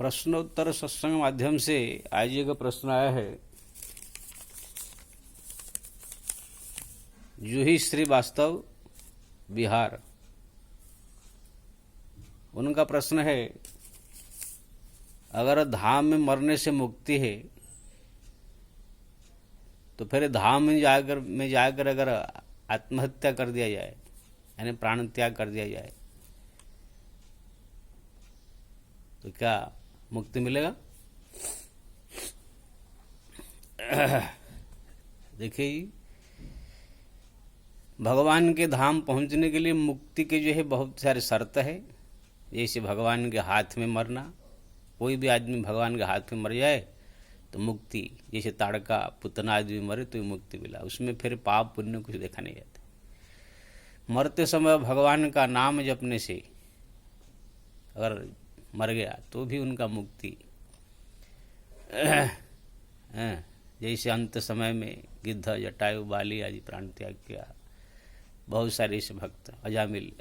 प्रश्नोत्तर सत्संग माध्यम से आज एक प्रश्न आया है। जूही श्रीवास्तव, बिहार। उनका प्रश्न है, अगर धाम में मरने से मुक्ति है तो फिर धाम में जाकर अगर आत्महत्या कर दिया जाए, यानी प्राण त्याग कर दिया जाए, तो क्या मुक्ति मिलेगा? देखिए, भगवान के धाम पहुंचने के लिए मुक्ति के जो है बहुत सारे शर्त है। जैसे भगवान के हाथ में मरना, कोई भी आदमी भगवान के हाथ में मर जाए तो मुक्ति, जैसे ताड़का पुतना आदमी मरे तो मुक्ति मिला, उसमें फिर पाप पुण्य कुछ देखा नहीं जाता। मरते समय भगवान का नाम जपने से अगर मर गया तो भी उनका मुक्ति। जैसे अंत समय में गिद्ध, जटायु, बाली आदि प्राण त्याग किया, बहुत सारे ऐसे भक्त, अजामिल।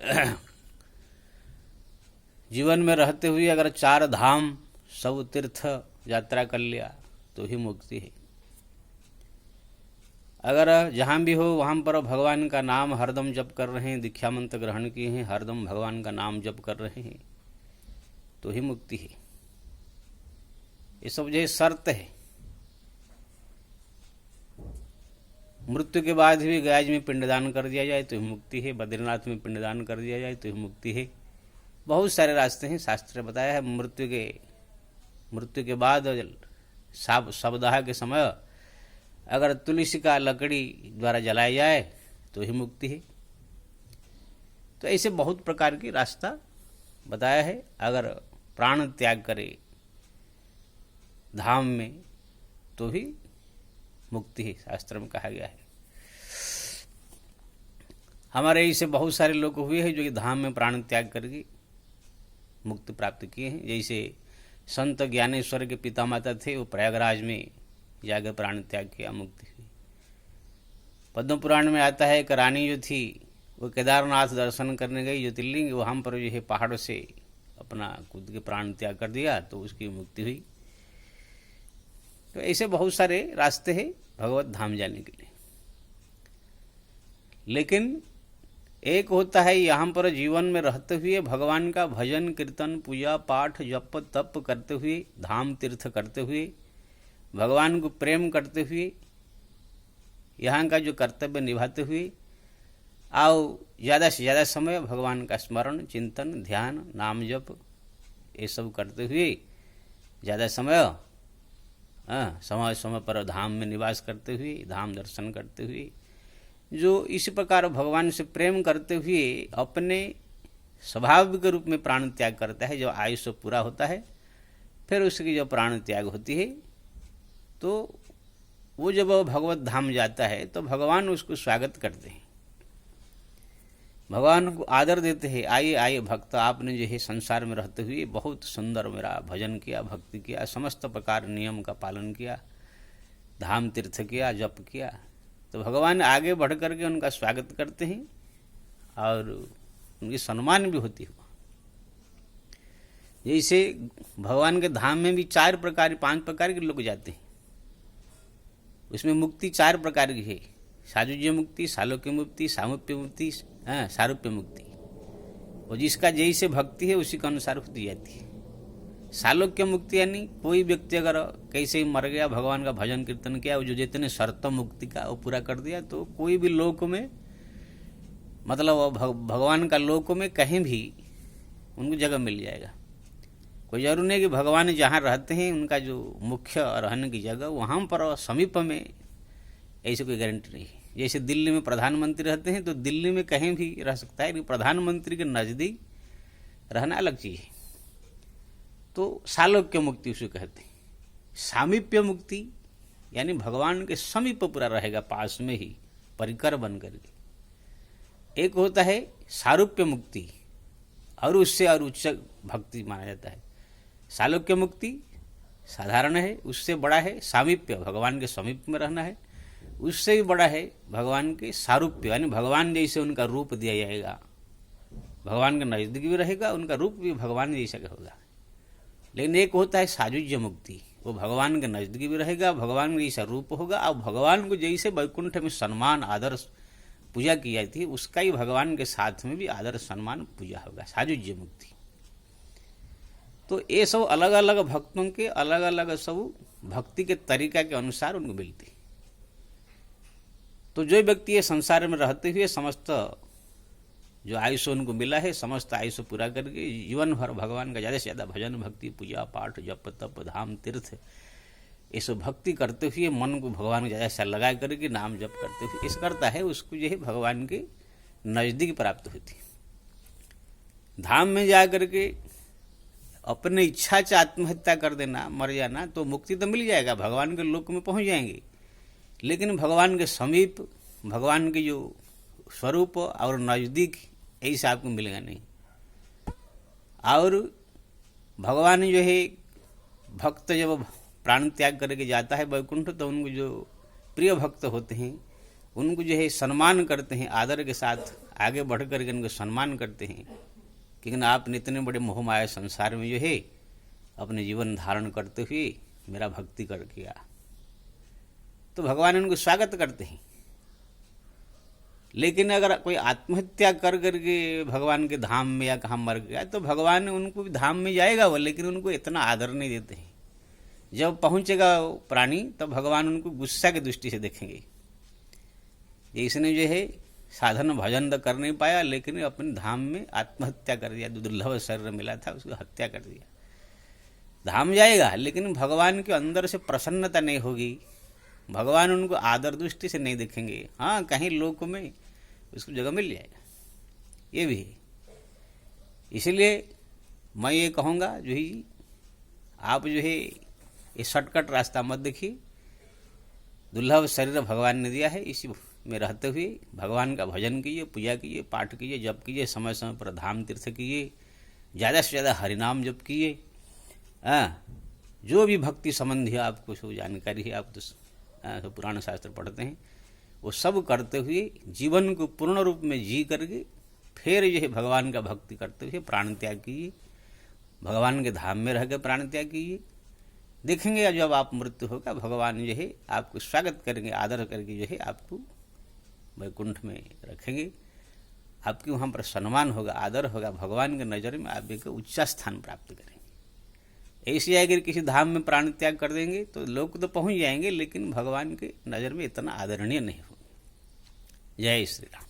जीवन में रहते हुए अगर 4 धाम सब तीर्थ यात्रा कर लिया तो ही मुक्ति है। अगर जहाँ भी हो वहाँ पर भगवान का नाम हरदम जप कर रहे हैं, दीक्षा मंत्र ग्रहण किए हैं, हरदम भगवान का नाम जप कर रहे हैं तो ही मुक्ति है। ये सब जो शर्त है। मृत्यु के बाद भी गयाज में पिंडदान कर दिया जाए तो ही मुक्ति है, बद्रीनाथ में पिंडदान कर दिया जाए तो ही मुक्ति है। बहुत सारे रास्ते हैं, शास्त्र बताया है। मृत्यु के बाद शवदाह के समय अगर तुलसी का लकड़ी द्वारा जलाया जाए तो ही मुक्ति है। तो ऐसे बहुत प्रकार की रास्ता बताया है। अगर प्राण त्याग करे धाम में तो ही मुक्ति है, शास्त्र में कहा गया है। हमारे ऐसे बहुत सारे लोग हुए हैं जो कि धाम में प्राण त्याग करके मुक्ति प्राप्त किए हैं। जैसे संत ज्ञानेश्वर के पिता माता थे, वो प्रयागराज में जाकर प्राण त्याग किया, मुक्ति हुई। पद्म पुराण में आता है कि रानी जो थी वो केदारनाथ दर्शन करने गई, ज्योतिर्लिंग, वहाँ पर जो है पहाड़ से अपना कूद के प्राण त्याग कर दिया तो उसकी मुक्ति हुई। तो ऐसे बहुत सारे रास्ते हैं भगवत धाम जाने के लिए। लेकिन एक होता है यहाँ पर जीवन में रहते हुए भगवान का भजन, कीर्तन, पूजा पाठ, जप तप करते हुए, धाम तीर्थ करते हुए, भगवान को प्रेम करते हुए, यहाँ का जो कर्तव्य निभाते हुए, आओ ज़्यादा से ज़्यादा समय भगवान का स्मरण, चिंतन, ध्यान, नाम जप ये सब करते हुए ज़्यादा समय समय पर धाम में निवास करते हुए, धाम दर्शन करते हुए, जो इसी प्रकार भगवान से प्रेम करते हुए अपने स्वाभाविक रूप में प्राण त्याग करता है, जब आयुष्य पूरा होता है फिर उसकी जब प्राण त्याग होती है तो वो जब भगवत धाम जाता है तो भगवान उसको स्वागत करते हैं, भगवान को आदर देते हैं। आइए आइए भक्त, आपने जो है संसार में रहते हुए बहुत सुंदर मेरा भजन किया, भक्ति किया, समस्त प्रकार नियम का पालन किया, धाम तीर्थ किया, जप किया। तो भगवान आगे बढ़ करके उनका स्वागत करते हैं और उनकी सम्मान भी होती है। जैसे भगवान के धाम में भी 4 प्रकार 5 प्रकार के लोग जाते हैं। उसमें मुक्ति 4 प्रकार की है। सायुज्य मुक्ति, सालोक्य मुक्ति, सामीप्य मुक्ति, सारूप्य मुक्ति। और जिसका जैसे भक्ति है उसी के अनुसार होती जाती है। सालोक्य मुक्ति यानी कोई व्यक्ति अगर कैसे ही मर गया, भगवान का भजन कीर्तन किया, जो जितने शर्त मुक्ति का वो पूरा कर दिया, तो कोई भी लोक में, मतलब भगवान का लोक में कहीं भी उनको जगह मिल जाएगा। कोई जरूर नहीं कि भगवान जहाँ रहते हैं उनका जो मुख्य रहने की जगह वहाँ पर समीप में, ऐसी कोई गारंटी नहीं है। जैसे दिल्ली में प्रधानमंत्री रहते हैं तो दिल्ली में कहीं भी रह सकता है, लेकिन प्रधानमंत्री के नज़दीक रहना अलग चीज़ है। तो सालोक्य मुक्ति उसे कहते हैं। सामीप्य मुक्ति यानी भगवान के समीप पूरा रहेगा, पास में ही परिकर बन करके। एक होता है सारूप्य मुक्ति, और उससे और उच्च भक्ति माना जाता है। सालोक्य मुक्ति साधारण है, उससे बड़ा है सामीप्य, भगवान के समीप में रहना है। उससे भी बड़ा है भगवान के सारूप्य, यानी भगवान जैसे उनका रूप दिया जाएगा, भगवान के नजदीक भी रहेगा, उनका रूप भी भगवान जैसा का होगा। लेकिन एक होता है सायुज्य मुक्ति, वो भगवान के नजदीक भी रहेगा, भगवान का जैसा रूप होगा, और भगवान को जैसे वैकुंठ में सम्मान आदर पूजा की जाती है उसका ही भगवान के साथ में भी आदर सम्मान पूजा होगा, सायुज्य मुक्ति। तो ये सब अलग अलग भक्तों के अलग अलग सब भक्ति के तरीका के अनुसार उनको मिलती। तो जो व्यक्ति ये संसार में रहते हुए समस्त जो आयुष उनको मिला है, समस्त आयुष पूरा करके जीवन भर भगवान का ज़्यादा से ज़्यादा भजन भक्ति पूजा पाठ जप तप धाम तीर्थ ये सब भक्ति करते हुए मन को भगवान को ज़्यादा से लगा करके नाम जप करते हुए इस करता है, उसको जो है भगवान के नज़दीक प्राप्त होती। धाम में जा करके अपने इच्छा से आत्महत्या कर देना, मर जाना, तो मुक्ति तो मिल जाएगा, भगवान के लोक में पहुंच जाएंगे, लेकिन भगवान के समीप भगवान के जो स्वरूप और नज़दीक ऐसा आपको मिलेगा नहीं। और भगवान जो है भक्त जब प्राण त्याग करके जाता है वैकुंठ, तो उनको जो प्रिय भक्त होते हैं उनको जो है सम्मान करते हैं, आदर के साथ आगे बढ़ करके उनको सम्मान करते हैं, क्योंकि आपने इतने बड़े मोह माया संसार में जो है अपने जीवन धारण करते हुए मेरा भक्ति कर किया, तो भगवान उनको स्वागत करते हैं। लेकिन अगर कोई आत्महत्या कर करके भगवान के धाम में या कहाँ मर गया, तो भगवान उनको भी धाम में जाएगा वो, लेकिन उनको इतना आदर नहीं देते हैं। जब पहुंचेगा प्राणी तब भगवान उनको गुस्सा की दृष्टि से देखेंगे, इसने जो है साधन भजन तो कर नहीं पाया, लेकिन अपने धाम में आत्महत्या कर दिया, दुर्लभ शरीर मिला था उसको हत्या कर दिया। धाम जाएगा लेकिन भगवान के अंदर से प्रसन्नता नहीं होगी, भगवान उनको आदर दृष्टि से नहीं देखेंगे। हाँ, कहीं लोक में उसको जगह मिल जाएगा, ये भी है। इसलिए मैं ये कहूँगा जो ही आप जो है ये शॉर्टकट रास्ता मत देखिए, दुर्लभ शरीर भगवान ने दिया है, इसी में रहते हुए भगवान का भजन कीजिए, पूजा कीजिए, पाठ कीजिए, जप कीजिए, समय समय पर धाम तीर्थ कीजिए, ज़्यादा से ज़्यादा हरिनाम जप कीजिए। जो भी भक्ति संबंधी आपको जो जानकारी है, आप तो पुराण शास्त्र पढ़ते हैं, वो सब करते हुए जीवन को पूर्ण रूप में जी करके फिर जो है भगवान का भक्ति करते हुए प्राण त्याग कीजिए, भगवान के धाम में रहकर प्राण त्याग कीजिए। देखेंगे जब आप मृत्यु होगा भगवान जो है आपको स्वागत करेंगे, आदर करके जो है आपको वैकुंठ में रखेंगे, आपके वहाँ पर सम्मान होगा, आदर होगा, भगवान के नज़र में आप एक उच्च स्थान प्राप्त करेंगे। ऐसे अगर किसी धाम में प्राण त्याग कर देंगे तो लोग तो पहुँच जाएंगे, लेकिन भगवान के नज़र में इतना आदरणीय नहीं होंगे। जय श्री राम।